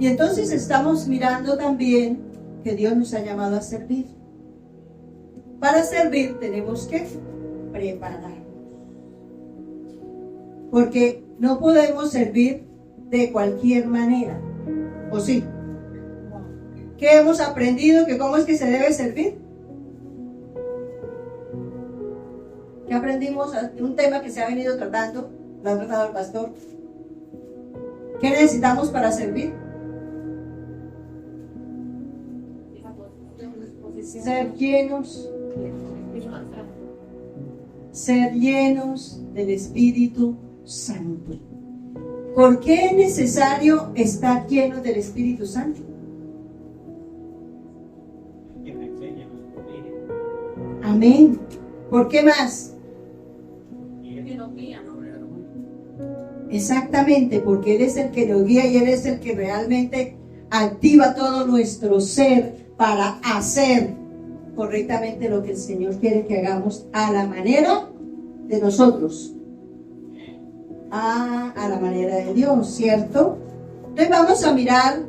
Y entonces estamos mirando también que Dios nos ha llamado a servir. Para servir tenemos que prepararnos. Porque no podemos servir de cualquier manera. ¿O sí? ¿Qué hemos aprendido? ¿Que cómo es que se debe servir? ¿Qué aprendimos? Un tema que se ha venido tratando, lo ha tratado el pastor. ¿Qué necesitamos para servir? Ser llenos del Espíritu Santo. ¿Por qué es necesario estar llenos del Espíritu Santo? Amén. ¿Por qué más? Exactamente, porque Él es el que nos guía y Él es el que realmente activa todo nuestro ser para hacer correctamente lo que el Señor quiere que hagamos a la manera de nosotros, a la manera de Dios, ¿cierto? Entonces vamos a mirar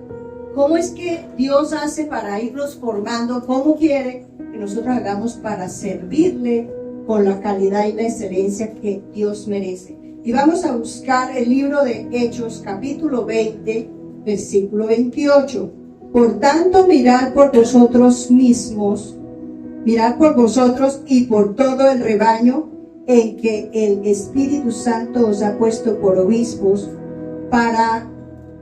cómo es que Dios hace para irnos formando, cómo quiere que nosotros hagamos para servirle con la calidad y la excelencia que Dios merece. Y vamos a buscar el libro de Hechos, capítulo 20, versículo 28. Por tanto, mirad por vosotros mismos, mirad por vosotros y por todo el rebaño en que el Espíritu Santo os ha puesto por obispos para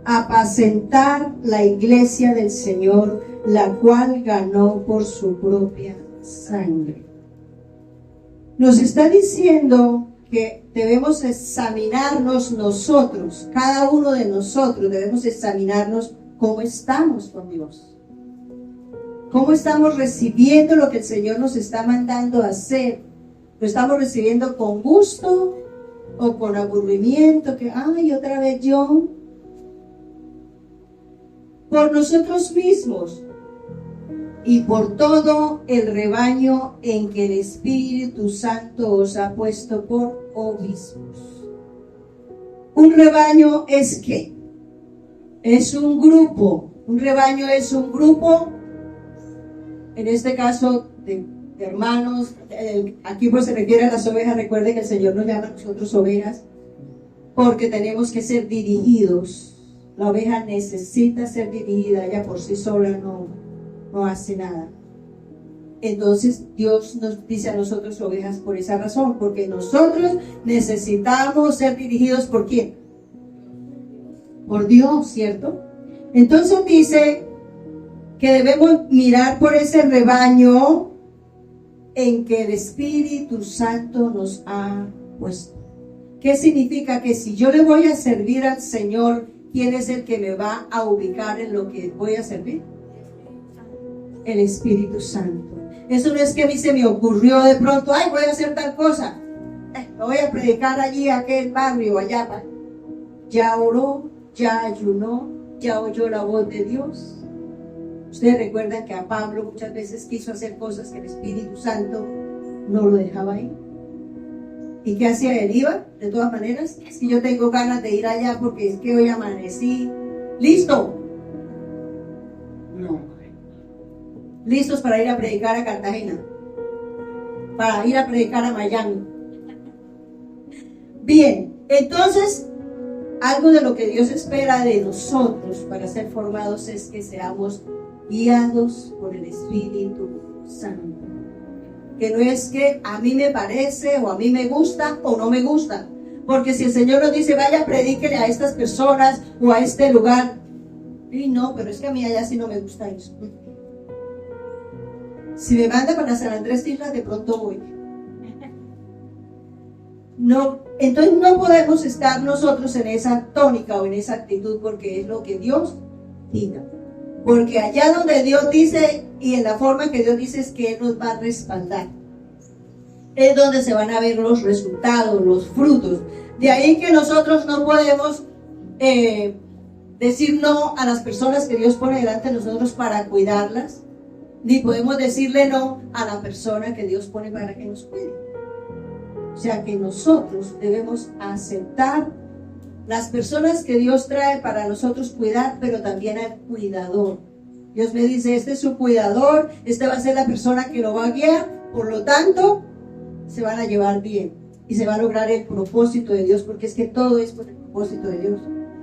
apacentar la iglesia del Señor, la cual ganó por su propia sangre. Nos está diciendo que debemos examinarnos nosotros, cada uno de nosotros debemos examinarnos cómo estamos con Dios. ¿Cómo estamos recibiendo lo que el Señor nos está mandando a hacer? ¿Lo estamos recibiendo con gusto o con aburrimiento? Que, ay, otra vez yo. Por nosotros mismos y por todo el rebaño en que el Espíritu Santo os ha puesto por obispos. Un rebaño es ¿qué? Es un grupo. Un rebaño es un grupo, en este caso de hermanos. Aquí pues se refiere a las ovejas. Recuerde que el Señor nos llama a nosotros ovejas porque tenemos que ser dirigidos. La oveja necesita ser dirigida, ella por sí sola no hace nada. Entonces Dios nos dice a nosotros ovejas por esa razón, porque nosotros necesitamos ser dirigidos ¿por quién? Por Dios, ¿cierto? Entonces dice que debemos mirar por ese rebaño en que el Espíritu Santo nos ha puesto. ¿Qué significa? Que si yo le voy a servir al Señor, ¿quién es el que me va a ubicar en lo que voy a servir? El Espíritu Santo. Eso no es que a mí se me ocurrió de pronto, ay, voy a hacer tal cosa, me voy a predicar allí a aquel barrio allá. Ya oró, ya ayunó, ya oyó la voz de Dios. Ustedes recuerdan que a Pablo muchas veces quiso hacer cosas que el Espíritu Santo no lo dejaba ir. ¿Y qué hacía él? Iba, de todas maneras. Es que yo tengo ganas de ir allá porque es que hoy amanecí. ¿Listo? No. ¿Listos para ir a predicar a Cartagena? Para ir a predicar a Miami. Bien, entonces, algo de lo que Dios espera de nosotros para ser formados es que seamos guiados por el Espíritu Santo. Que no es que a mí me parece o a mí me gusta o no me gusta. Porque si el Señor nos dice, vaya, predíquele a estas personas o a este lugar. Y no, pero es que a mí allá sí no me gusta eso. Si me manda para San Andrés Islas, de pronto voy. No, entonces no podemos estar nosotros en esa tónica o en esa actitud porque es lo que Dios diga. Porque allá donde Dios dice y en la forma que Dios dice es que Él nos va a respaldar. Es donde se van a ver los resultados, los frutos. De ahí que nosotros no podemos decir no a las personas que Dios pone delante de nosotros para cuidarlas. Ni podemos decirle no a la persona que Dios pone para que nos cuide. O sea que nosotros debemos aceptar las personas que Dios trae para nosotros cuidar, pero también al cuidador. Dios me dice, este es su cuidador, este va a ser la persona que lo va a guiar, por lo tanto, se van a llevar bien y se va a lograr el propósito de Dios, porque es que todo es por el propósito de Dios.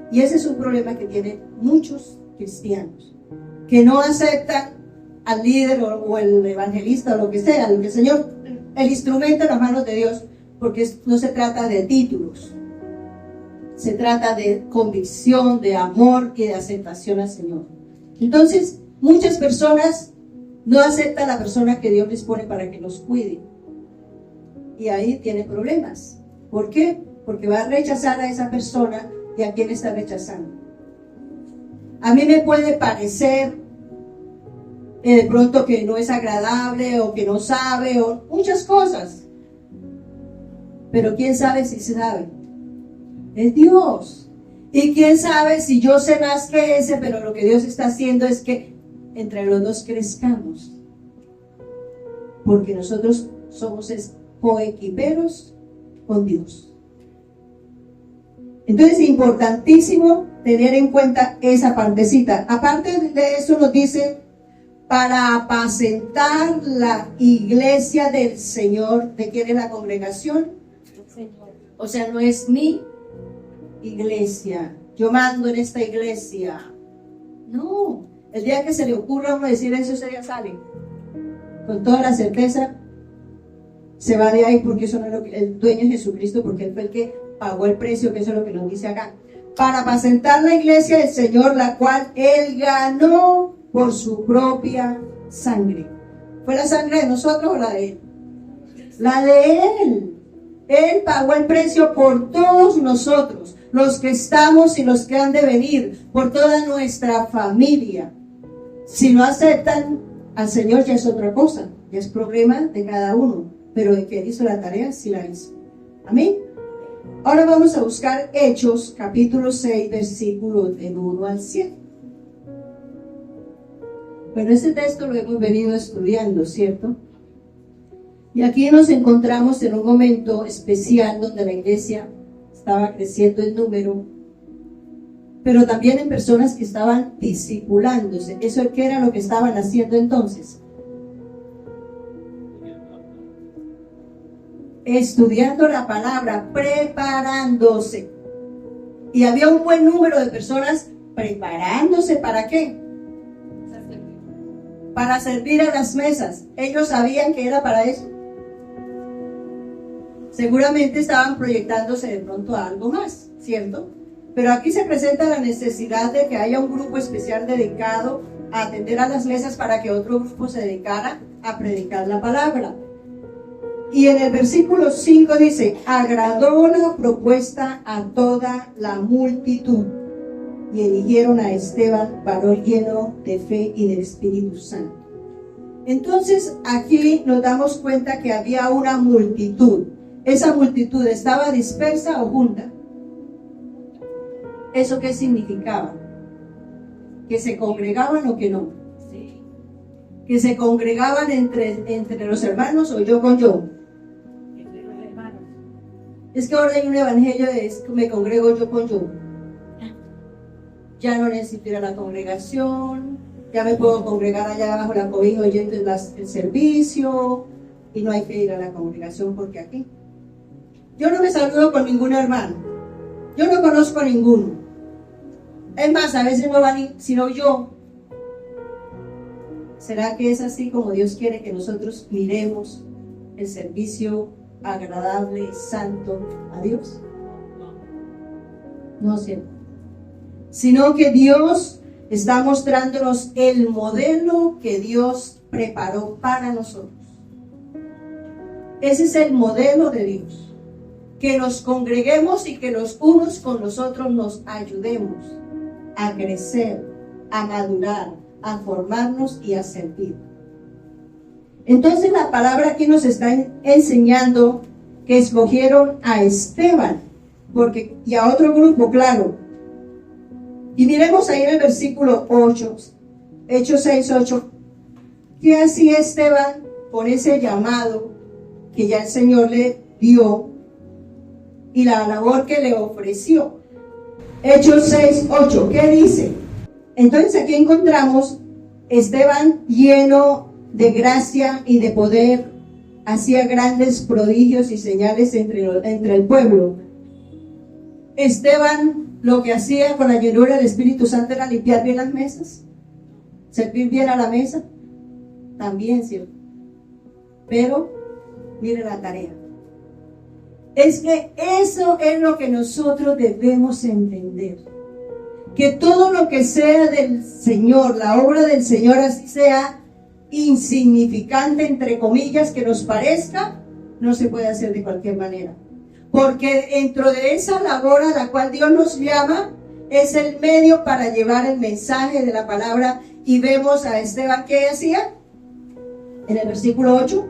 Y ese es un problema que tienen muchos cristianos, que no aceptan al líder o el evangelista o lo que sea, lo que el Señor, el instrumento en las manos de Dios, porque no se trata de títulos, se trata de convicción, de amor y de aceptación al Señor. Entonces, muchas personas no aceptan a la persona que Dios les pone para que los cuide. Y ahí tiene problemas. ¿Por qué? Porque va a rechazar a esa persona y a quién está rechazando. A mí me puede parecer de pronto que no es agradable o que no sabe o muchas cosas. Pero quién sabe si sabe. Es Dios. Y quién sabe si yo sé más que ese, pero lo que Dios está haciendo es que entre los dos crezcamos. Porque nosotros somos coequiperos con Dios. Entonces es importantísimo tener en cuenta esa partecita. Aparte de eso nos dice, para apacentar la iglesia del Señor. ¿De quién es la congregación? O sea, no es mi iglesia. Yo mando en esta iglesia. No. El día que se le ocurra a uno decir eso, usted ya sale. Con toda la certeza, se va de ahí, porque eso no es lo que el dueño es Jesucristo, porque Él fue el que pagó el precio, que eso es lo que nos dice acá. Para apacentar la iglesia del Señor, la cual Él ganó por su propia sangre. ¿Fue la sangre de nosotros o la de Él? La de Él. Él pagó el precio por todos nosotros, los que estamos y los que han de venir, por toda nuestra familia. Si no aceptan al Señor, ya es otra cosa, ya es problema de cada uno, pero el que hizo la tarea, sí la hizo. Amén. Ahora vamos a buscar Hechos, capítulo 6, versículos del 1 al 7. Bueno, este texto lo hemos venido estudiando, ¿cierto? Y aquí nos encontramos en un momento especial donde la iglesia estaba creciendo en número, pero también en personas que estaban discipulándose. ¿Eso qué era lo que estaban haciendo entonces? Estudiando la palabra, preparándose. Y había un buen número de personas preparándose. ¿Para qué? Para servir a las mesas. Ellos sabían que era para eso. Seguramente estaban proyectándose de pronto a algo más, ¿cierto? Pero aquí se presenta la necesidad de que haya un grupo especial dedicado a atender a las mesas para que otro grupo se dedicara a predicar la palabra. Y en el versículo 5 dice, agradó la propuesta a toda la multitud y eligieron a Esteban, varón lleno de fe y del Espíritu Santo. Entonces aquí nos damos cuenta que había una multitud. ¿Esa multitud estaba dispersa o junta? ¿Eso qué significaba? ¿Que se congregaban o que no? Sí. ¿Que se congregaban entre los hermanos o yo con yo? Entre los hermanos. Es que ahora hay un evangelio de me congrego yo con yo. Ya no necesito ir a la congregación, ya me puedo congregar allá bajo la cobija oyendo el servicio y no hay que ir a la congregación porque aquí. Yo no me saludo con ningún hermano, yo no conozco a ninguno. Es más, a veces no van sino yo. ¿Será que es así como Dios quiere que nosotros miremos el servicio agradable y santo a Dios? No siempre. Sino que Dios está mostrándonos el modelo que Dios preparó para nosotros. Ese es el modelo de Dios. Que nos congreguemos y que los unos con los otros nos ayudemos a crecer, a madurar, a formarnos y a servir. Entonces la palabra aquí nos está enseñando que escogieron a Esteban y a otro grupo, claro. Y miremos ahí en el versículo 8, Hechos 6, 8. ¿Qué hacía Esteban con ese llamado que ya el Señor le dio y la labor que le ofreció? Hechos 6:8, ¿qué dice? Entonces aquí encontramos Esteban lleno de gracia y de poder, hacía grandes prodigios y señales entre el pueblo. Esteban lo que hacía con la llenura del Espíritu Santo era limpiar bien las mesas, servir bien a la mesa, también, ¿cierto? Pero mire la tarea. Es que eso es lo que nosotros debemos entender. Que todo lo que sea del Señor, la obra del Señor, así sea insignificante, entre comillas, que nos parezca, no se puede hacer de cualquier manera. Porque dentro de esa labor a la cual Dios nos llama, es el medio para llevar el mensaje de la palabra. Y vemos a Esteban, ¿qué hacía? En el versículo 8.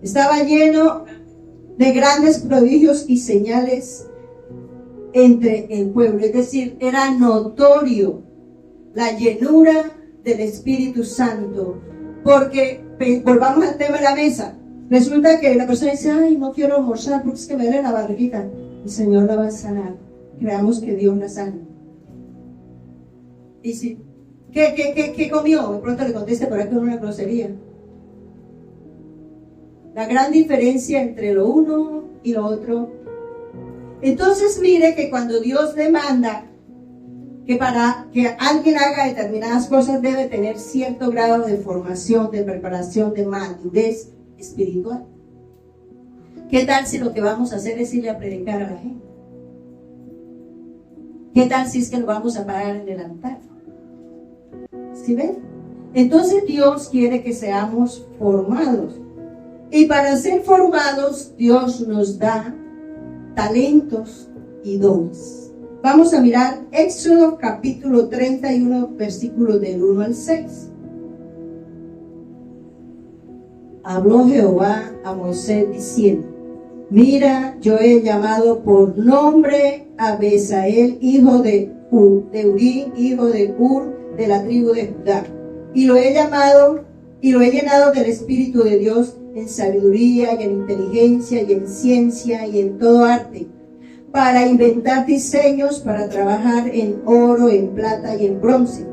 Estaba lleno de grandes prodigios y señales entre el pueblo, es decir, era notorio la llenura del Espíritu Santo, porque volvamos al tema de la mesa. Resulta que la persona dice: ay, no quiero almorzar porque es que me duele la barriguita. El Señor la va a sanar. Creamos que Dios la sana. Y si, ¿qué comió? De pronto le conteste por aquí una grosería. La gran diferencia entre lo uno y lo otro. Entonces mire que cuando Dios demanda que para que alguien haga determinadas cosas debe tener cierto grado de formación, de preparación, de madurez espiritual. ¿Qué tal si lo que vamos a hacer es irle a predicar a la gente? ¿Qué tal si es que lo vamos a parar en el altar? ¿Sí ven? Entonces Dios quiere que seamos formados. Y para ser formados, Dios nos da talentos y dones. Vamos a mirar Éxodo capítulo 31, versículos del 1 al 6. Habló Jehová a Moisés diciendo: mira, yo he llamado por nombre a Besaleel, hijo de Uri, hijo de Hur, de la tribu de Judá, y lo he llenado del Espíritu de Dios, en sabiduría y en inteligencia y en ciencia y en todo arte, para inventar diseños, para trabajar en oro, en plata y en bronce,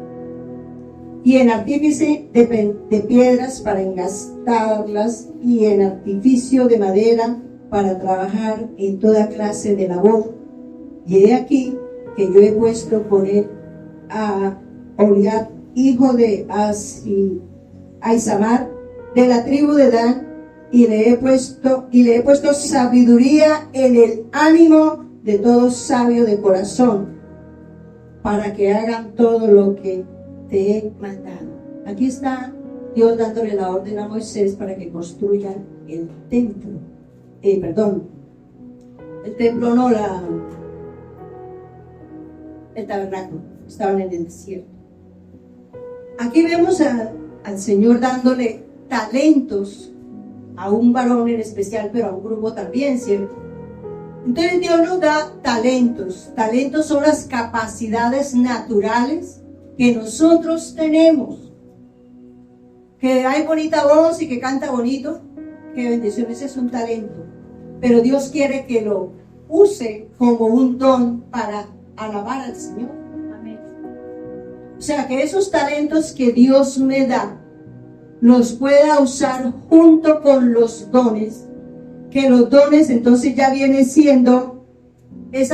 y en artífice de piedras para engastarlas, y en artificio de madera para trabajar en toda clase de labor. Y he aquí que yo he puesto por él a Oliab, hijo de Aisamar, de la tribu de Dan, y le he puesto sabiduría en el ánimo de todo sabio de corazón, para que hagan todo lo que te he mandado. Aquí está Dios dándole la orden a Moisés para que construyan el templo. El templo no, el tabernáculo. Estaban en el desierto. Aquí vemos al Señor dándole talentos a un varón en especial, pero a un grupo también, ¿cierto? Entonces Dios nos da talentos. Talentos son las capacidades naturales que nosotros tenemos. Que hay bonita voz y que canta bonito, qué bendición, ese es un talento. Pero Dios quiere que lo use como un don para alabar al Señor. Amén. O sea, que esos talentos que Dios me da los pueda usar junto con los dones, que los dones entonces ya viene siendo ese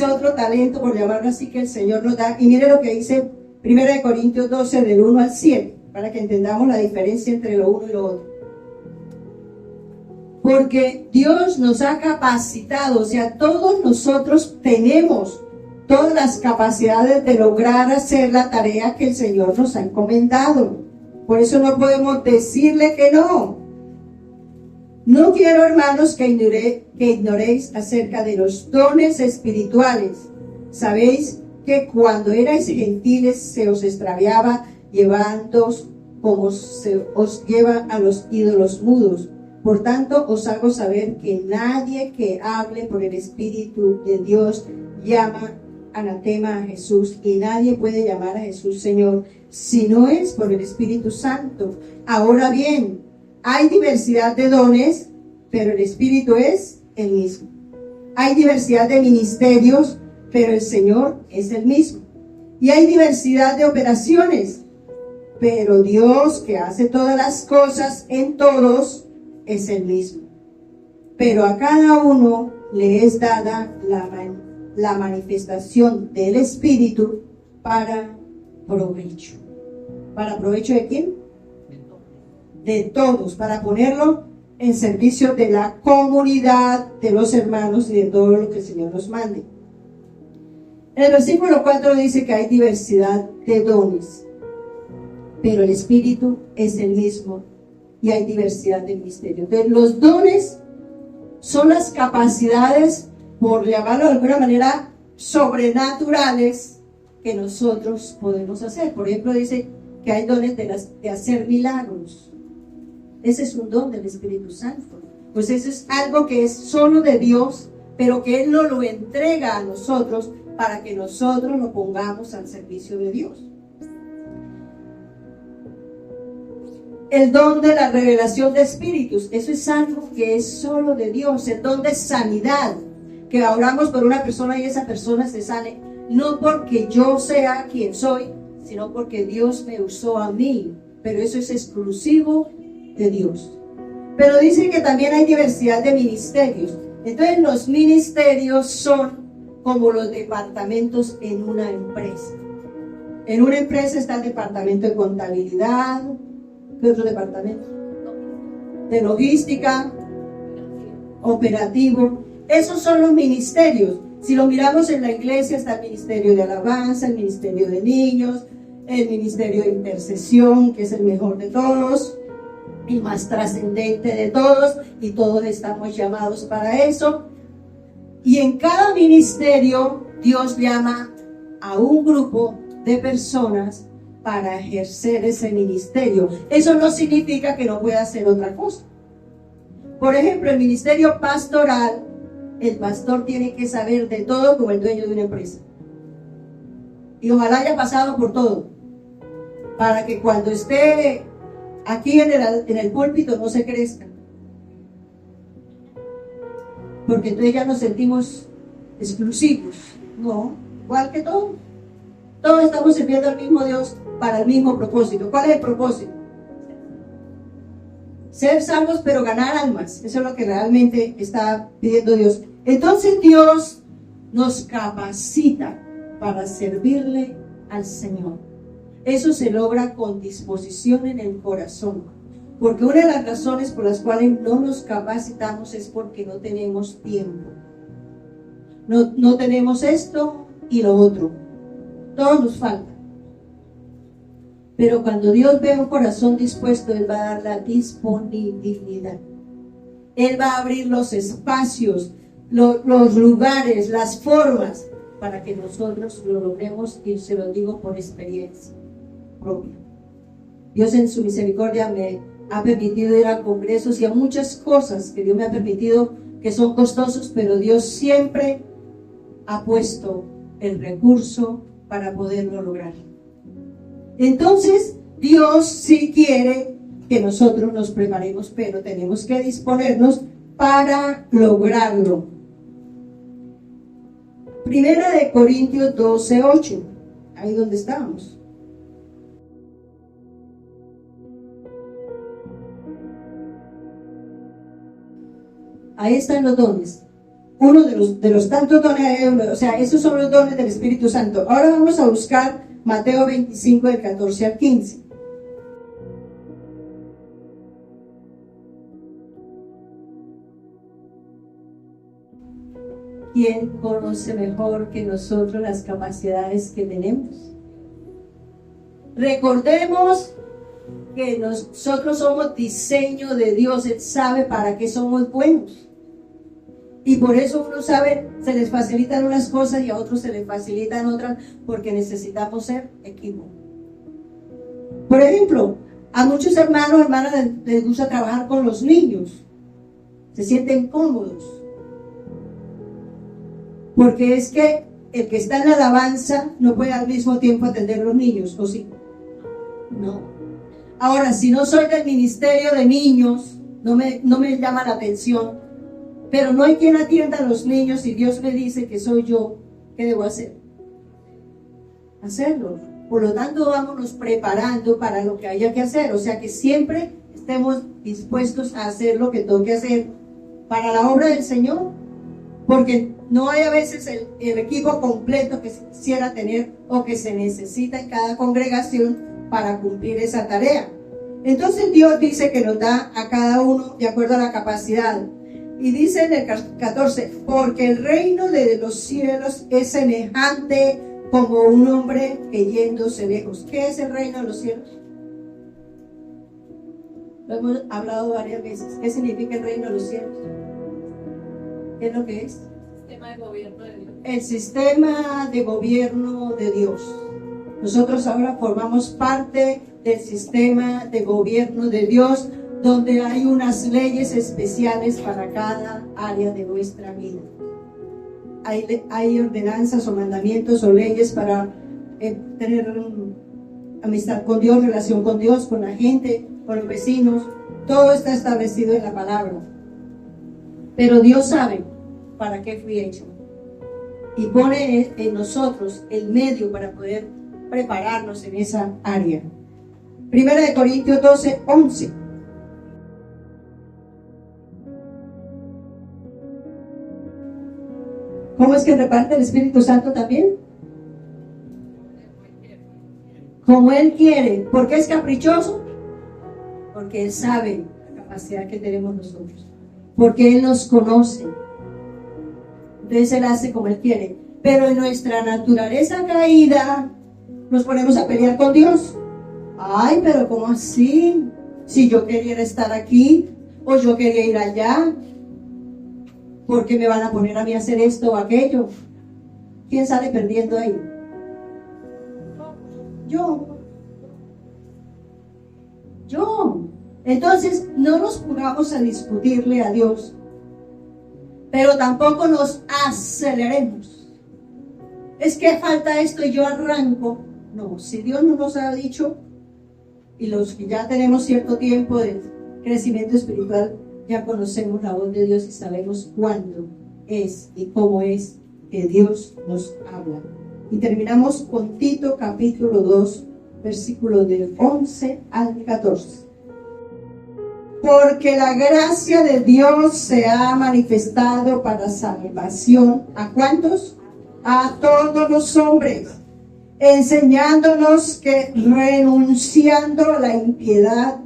otro talento, por llamarlo así, que el Señor nos da. Y mire lo que dice 1 Corintios 12 del 1 al 7, para que entendamos la diferencia entre lo uno y lo otro. Porque Dios nos ha capacitado, o sea, todos nosotros tenemos todas las capacidades de lograr hacer la tarea que el Señor nos ha encomendado. Por eso no podemos decirle que no. No quiero, hermanos, que ignoréis acerca de los dones espirituales. Sabéis que cuando erais gentiles se os extraviaba, llevándoos como se os lleva a los ídolos mudos. Por tanto, os hago saber que nadie que hable por el Espíritu de Dios llama anatema a Jesús, y nadie puede llamar a Jesús Señor si no es por el Espíritu Santo. Ahora bien, hay diversidad de dones, pero el Espíritu es el mismo. hay diversidad de ministerios, pero el Señor es el mismo. Y hay diversidad de operaciones, pero Dios, que hace todas las cosas en todos, es el mismo. Pero a cada uno le es dada la manifestación del Espíritu para provecho. ¿Para provecho de quién? De todos, para ponerlo en servicio de la comunidad, de los hermanos y de todo lo que el Señor nos mande. En el versículo 4 dice que hay diversidad de dones, pero el Espíritu es el mismo y hay diversidad de misterios. Entonces, los dones son las capacidades, por llamarlo de alguna manera, sobrenaturales que nosotros podemos hacer. Por ejemplo, dice que hay dones de hacer milagros. Ese es un don del Espíritu Santo. Pues eso es algo que es solo de Dios, pero que Él nos lo entrega a nosotros para que nosotros lo pongamos al servicio de Dios. El don de la revelación de espíritus, eso es algo que es solo de Dios. El don de sanidad, que oramos por una persona y esa persona se sane, no porque yo sea quien soy, sino porque Dios me usó a mí. Pero eso es exclusivo de Dios. Pero dice que también hay diversidad de ministerios. Entonces los ministerios son como los departamentos en una empresa. En una empresa está el departamento de contabilidad. ¿Qué otro departamento? De logística, operativo. Esos son los ministerios. Si lo miramos en la iglesia, está el ministerio de alabanza, el ministerio de niños, el ministerio de intercesión, que es el mejor de todos, el más trascendente de todos, y todos estamos llamados para eso. Y en cada ministerio, Dios llama a un grupo de personas para ejercer ese ministerio. Eso no significa que no pueda hacer otra cosa. Por ejemplo, el ministerio pastoral, el pastor tiene que saber de todo como el dueño de una empresa. Y ojalá haya pasado por todo, para que cuando esté aquí en el púlpito no se crezca. Porque entonces ya nos sentimos exclusivos. No, igual que todos. Todos estamos sirviendo al mismo Dios para el mismo propósito. ¿Cuál es el propósito? Ser salvos, pero ganar almas. Eso es lo que realmente está pidiendo Dios. Entonces Dios nos capacita para servirle al Señor. Eso se logra con disposición en el corazón. Porque una de las razones por las cuales no nos capacitamos es porque no tenemos tiempo. No tenemos esto y lo otro. Todo nos falta. Pero cuando Dios ve un corazón dispuesto, Él va a dar la disponibilidad. Él va a abrir los espacios, los lugares, las formas, para que nosotros lo logremos, y se lo digo por experiencia propia. Dios en su misericordia me ha permitido ir a congresos y a muchas cosas que Dios me ha permitido, que son costosos, pero Dios siempre ha puesto el recurso para poderlo lograr. Entonces, Dios sí quiere que nosotros nos preparemos, pero tenemos que disponernos para lograrlo. Primera de Corintios 12:8, ahí donde estábamos. Ahí están los dones. Uno de los tantos dones, o sea, esos son los dones del Espíritu Santo. Ahora vamos a buscar Mateo 25, del 14 al 15. ¿Quién conoce mejor que nosotros las capacidades que tenemos? Recordemos que nosotros somos diseño de Dios. Él sabe para qué somos buenos. Y por eso uno sabe, se les facilitan unas cosas y a otros se les facilitan otras, porque necesitamos ser equipo. Por ejemplo, a muchos hermanos, hermanas les gusta trabajar con los niños. Se sienten cómodos. Porque es que el que está en la alabanza no puede al mismo tiempo atender a los niños, ¿o sí? No. Ahora, si no soy del ministerio de niños, no me llama la atención pero no hay quien atienda a los niños y Dios me dice que soy yo, ¿qué debo hacer? Hacerlo. Por lo tanto, vámonos preparando para lo que haya que hacer. O sea, que siempre estemos dispuestos a hacer lo que toque hacer para la obra del Señor. Porque no hay a veces el equipo completo que se quisiera tener o que se necesita en cada congregación para cumplir esa tarea. Entonces Dios dice que nos da a cada uno de acuerdo a la capacidad. Y dice en el 14, porque el reino de los cielos es semejante como un hombre que yéndose lejos. ¿Qué es el reino de los cielos? Lo hemos hablado varias veces. ¿Qué significa el reino de los cielos? ¿Qué es lo que es? Sistema de gobierno de Dios. El sistema de gobierno de Dios. Nosotros ahora formamos parte del sistema de gobierno de Dios, donde hay unas leyes especiales para cada área de nuestra vida. Hay ordenanzas o mandamientos o leyes para tener amistad con Dios, relación con Dios, con la gente, con los vecinos. Todo está establecido en la palabra. Pero Dios sabe para qué fui hecho. Y pone en nosotros el medio para poder prepararnos en esa área. Primera de Corintios 12, 11. ¿Cómo es que reparte el Espíritu Santo también? Como Él quiere. ¿Por qué es caprichoso? Porque Él sabe la capacidad que tenemos nosotros. Porque Él nos conoce. Entonces Él hace como Él quiere. Pero en nuestra naturaleza caída nos ponemos a pelear con Dios. Ay, pero ¿cómo así? Si yo quería estar aquí o yo quería ir allá, ¿por qué me van a poner a mí a hacer esto o aquello? ¿Quién sale perdiendo ahí? Yo. Entonces, no nos pongamos a discutirle a Dios, pero tampoco nos aceleremos. Es que falta esto y yo arranco. No, si Dios no nos ha dicho, y los que ya tenemos cierto tiempo de crecimiento espiritual, ya conocemos la voz de Dios y sabemos cuándo es y cómo es que Dios nos habla. Y terminamos con Tito capítulo 2, versículos del 11 al 14. Porque la gracia de Dios se ha manifestado para salvación. ¿A cuántos? A todos los hombres, enseñándonos que renunciando a la impiedad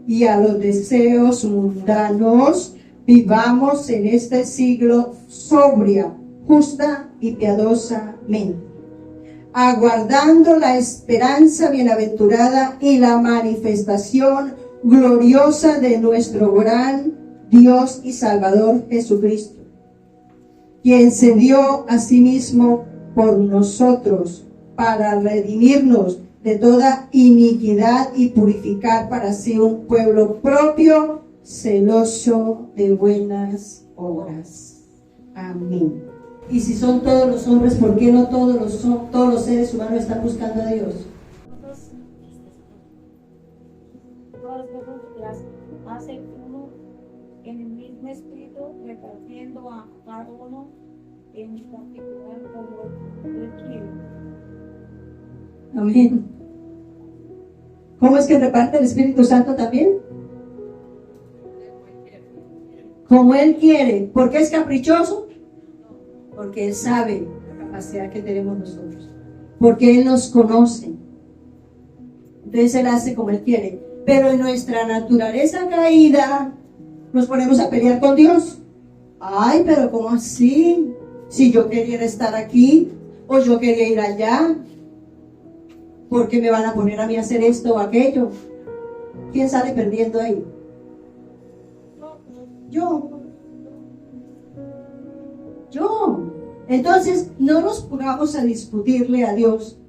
y a los deseos mundanos, vivamos en este siglo sobria, justa y piadosamente, aguardando la esperanza bienaventurada y la manifestación gloriosa de nuestro gran Dios y Salvador Jesucristo, quien se dio a sí mismo por nosotros para redimirnos de toda iniquidad y purificar para sí un pueblo propio, celoso de buenas obras. Amén. Y si son todos los hombres, ¿por qué no todos los seres humanos están buscando a Dios? Todas las hace uno en el mismo espíritu, repartiendo a cada uno en particular como Él quiere. Amén. ¿Cómo es que reparte el Espíritu Santo también? Como Él quiere. ¿Por qué es caprichoso? Porque Él sabe la capacidad que tenemos nosotros. Porque Él nos conoce. Entonces Él hace como Él quiere. Pero en nuestra naturaleza caída nos ponemos a pelear con Dios. Ay, pero ¿cómo así? Si yo quería estar aquí o yo quería ir allá, ¿por qué me van a poner a mí a hacer esto o aquello? ¿Quién sale perdiendo ahí? Yo. Entonces, no nos pongamos a discutirle a Dios,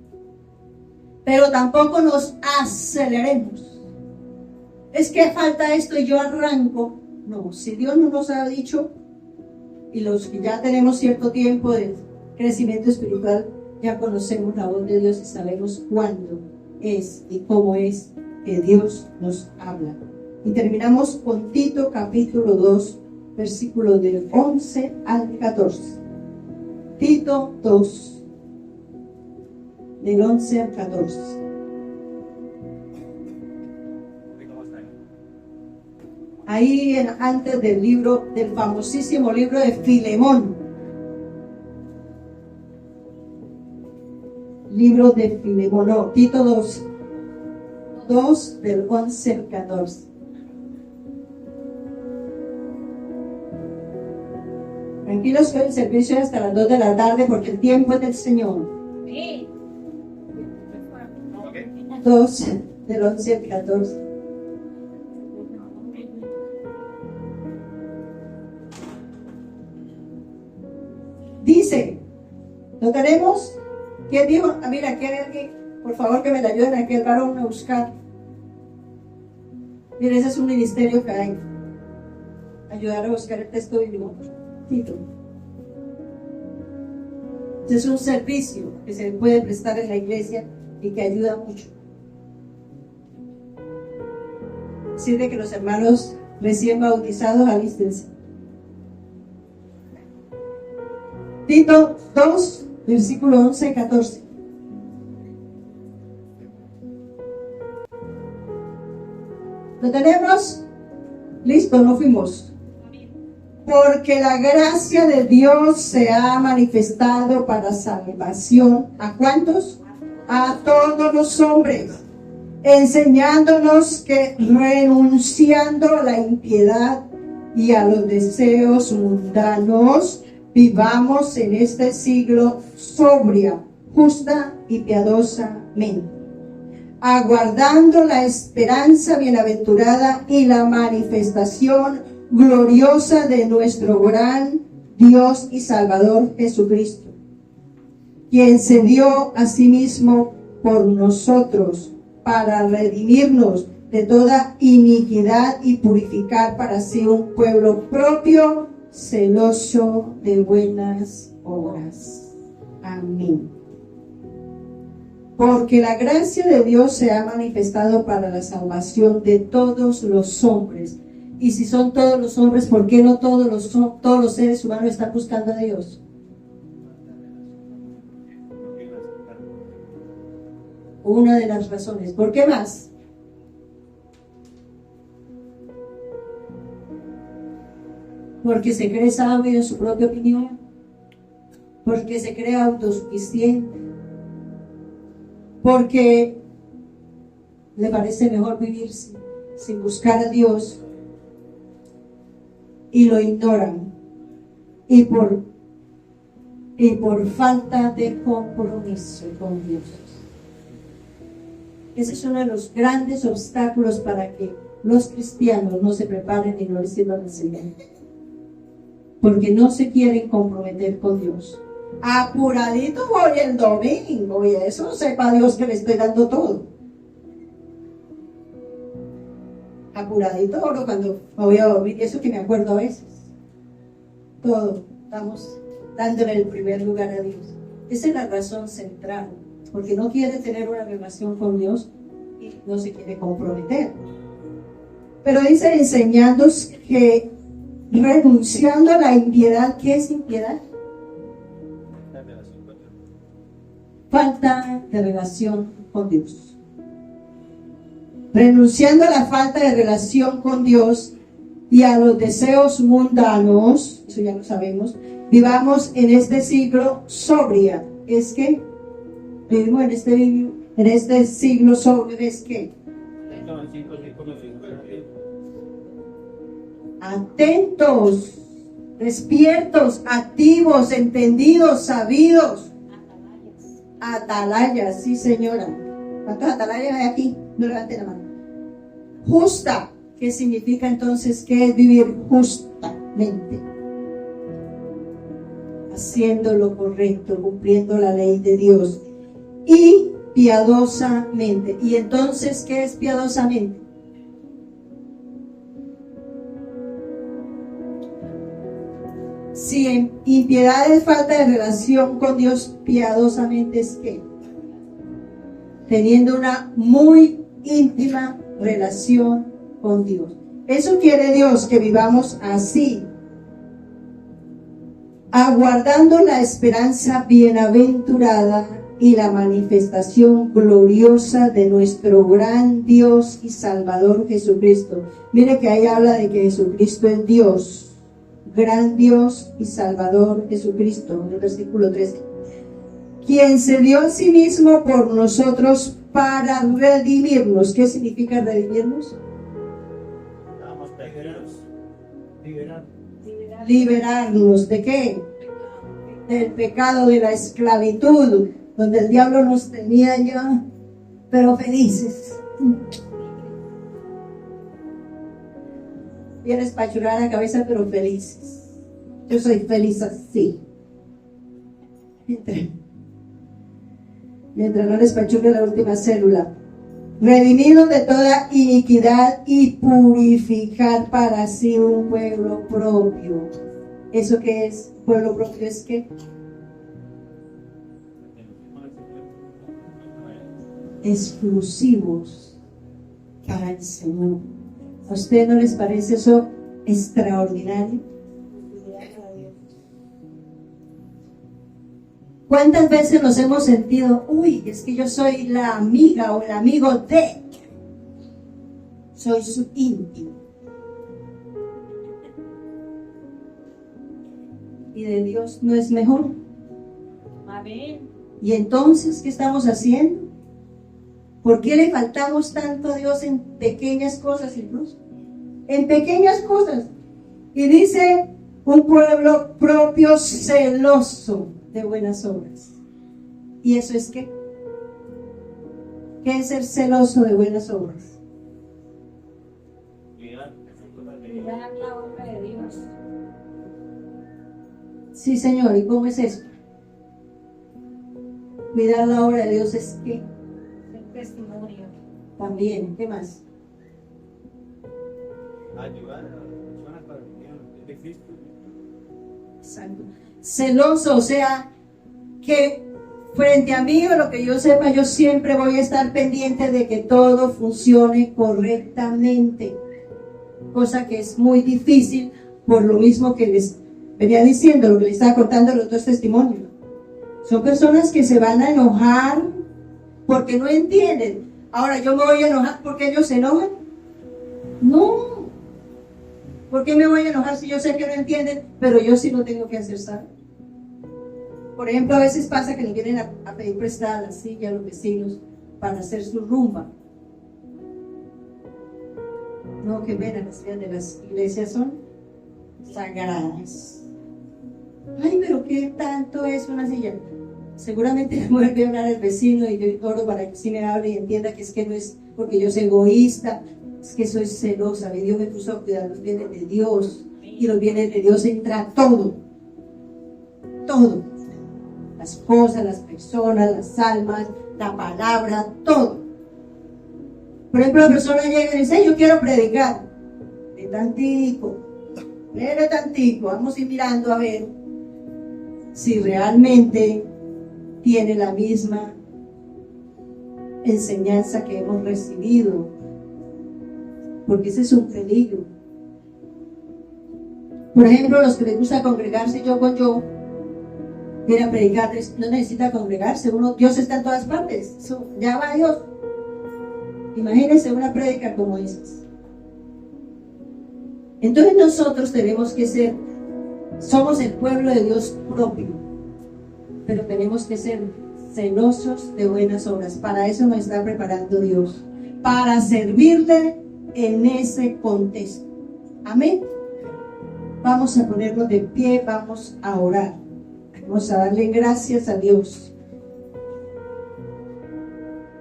pero tampoco nos aceleremos. Es que falta esto y yo arranco. No, si Dios no nos ha dicho, y los que ya tenemos cierto tiempo de crecimiento espiritual, ya conocemos la voz de Dios y sabemos cuándo es y cómo es que Dios nos habla. Y terminamos con Tito capítulo 2, versículo del 11 al 14. Tito 2, del 11 al 14. Ahí antes del libro, del famosísimo libro de Filemón. Libro de Filemón, no, Tito 2, del 11 al 14. Tranquilos que el servicio es hasta las 2 de la tarde porque el tiempo es del Señor. 2, del 11 al 14. Dice, ¿lo tenemos? ¿Quién dijo? Mira, aquí hay alguien, por favor que me le ayuden a aquel varón a buscar. Mira, ese es un ministerio que hay. Ayudar a buscar el texto bíblico. Tito. Ese es un servicio que se puede prestar en la iglesia y que ayuda mucho. Sirve que los hermanos recién bautizados alístense. Tito 2, versículo 11 y 14. ¿Lo tenemos? Listo, no fuimos. Porque la gracia de Dios se ha manifestado para salvación. ¿A cuántos? A todos los hombres, enseñándonos que renunciando a la impiedad y a los deseos mundanos, vivamos en este siglo sobria, justa y piadosamente, aguardando la esperanza bienaventurada y la manifestación gloriosa de nuestro gran Dios y Salvador Jesucristo, quien se dio a sí mismo por nosotros para redimirnos de toda iniquidad y purificar para sí un pueblo propio, celoso de buenas obras. Amén. Porque la gracia de Dios se ha manifestado para la salvación de todos los hombres. Y si son todos los hombres, ¿por qué no todos los seres humanos están buscando a Dios? Una de las razones. ¿Por qué más? Porque se cree sabio en su propia opinión, porque se cree autosuficiente, porque le parece mejor vivir sin buscar a Dios y lo ignoran, y por falta de compromiso con Dios. Ese es uno de los grandes obstáculos para que los cristianos no se preparen y no les sirvan al Señor, porque no se quieren comprometer con Dios. Apuradito voy el domingo y eso sepa Dios que le estoy dando todo. Apuradito oro cuando me voy a dormir, y eso que me acuerdo a veces. Todo, estamos dándole el primer lugar a Dios. Esa es la razón central, porque no quiere tener una relación con Dios y no se quiere comprometer. Pero dice enseñando que renunciando a la impiedad. ¿Qué es impiedad? Falta de relación con Dios. Renunciando a la falta de relación con Dios y a los deseos mundanos, eso ya lo sabemos, vivamos en este siglo sobria. ¿Es que vivimos en este siglo sobrio? ¿Es que? Atentos, despiertos, activos, entendidos, sabidos. Atalayas, sí señora. ¿Cuántos atalayas hay aquí? No levanten la mano. Justa, ¿qué significa entonces? ¿Qué es vivir justamente? Haciendo lo correcto, cumpliendo la ley de Dios. Y piadosamente. ¿Y entonces qué es piadosamente? Si en impiedad es falta de relación con Dios, piadosamente es que teniendo una muy íntima relación con Dios. Eso quiere Dios, que vivamos así, aguardando la esperanza bienaventurada y la manifestación gloriosa de nuestro gran Dios y Salvador Jesucristo. Mire que ahí habla de que Jesucristo es Dios, gran Dios y Salvador Jesucristo, en el versículo 13. Quien se dio a sí mismo por nosotros para redimirnos. ¿Qué significa redimirnos? Liberarnos ¿de qué? Del pecado, de la esclavitud, donde el diablo nos tenía ya, pero felices. Bien espachurrada la cabeza, pero felices. Yo soy feliz así. Mientras no les pachurre la última célula. Redimido de toda iniquidad y purificar para sí un pueblo propio. ¿Eso qué es? Pueblo propio es que exclusivos para el Señor. ¿A usted no les parece eso extraordinario? ¿Cuántas veces nos hemos sentido, uy, es que yo soy la amiga o el amigo de, soy su íntimo? ¿Y de Dios no es mejor? Amén. ¿Y entonces qué estamos haciendo? ¿Por qué le faltamos tanto a Dios en pequeñas cosas incluso? En pequeñas cosas. Y dice, un pueblo propio celoso de buenas obras. ¿Y eso es qué? ¿Qué es ser celoso de buenas obras? Cuidar la obra de Dios. Sí, Señor, ¿y cómo es eso? Cuidar la obra de Dios es qué? Ser testimonio. También, ¿qué más? Ayudar a las personas para que de Cristo. Exacto. Celoso, o sea, que frente a mí o lo que yo sepa, yo siempre voy a estar pendiente de que todo funcione correctamente, cosa que es muy difícil por lo mismo que les venía diciendo, lo que les estaba contando los dos testimonios. Son personas que se van a enojar porque no entienden. Ahora, ¿yo me voy a enojar porque ellos se enojan? No. ¿Por qué me voy a enojar si yo sé que no entienden, pero yo sí lo tengo que hacer, ¿sabe? Por ejemplo, a veces pasa que le vienen a pedir prestada la silla a los vecinos para hacer su rumba. No, que ven, las sillas de las iglesias son sagradas. Ay, pero ¿qué tanto es una silla? Seguramente me vuelve a hablar el vecino y yo oro para que sí me hable y entienda que es que no es porque yo soy egoísta, es que soy celosa, y Dios me puso a cuidar los bienes de Dios, y los bienes de Dios entra todo, las cosas, las personas, las almas, la palabra, todo. Por ejemplo, la persona llega y dice, yo quiero predicar, de tantico, vamos a ir mirando a ver si realmente tiene la misma enseñanza que hemos recibido, porque ese es un peligro. Por ejemplo, los que les gusta congregarse yo con yo, viene a predicar, no necesita congregarse, Dios está en todas partes, ya va Dios. Imagínense una prédica como esas. Entonces nosotros tenemos que ser, somos el pueblo de Dios propio, pero tenemos que ser celosos de buenas obras. Para eso nos está preparando Dios, para servirle en ese contexto. Amén. Vamos a ponernos de pie, vamos a orar, vamos a darle gracias a Dios.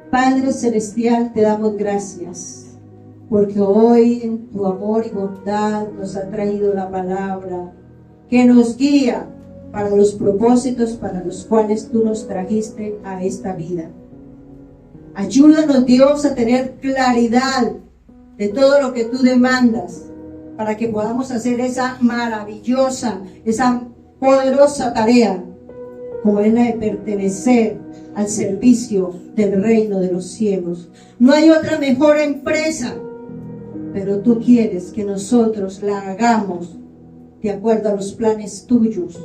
Padre Celestial, te damos gracias, porque hoy en tu amor y bondad nos ha traído la palabra que nos guía para los propósitos para los cuales tú nos trajiste a esta vida. Ayúdanos, Dios, a tener claridad de todo lo que tú demandas, para que podamos hacer esa maravillosa, esa poderosa tarea, como es la de pertenecer al servicio del reino de los cielos. No hay otra mejor empresa, pero tú quieres que nosotros la hagamos de acuerdo a los planes tuyos.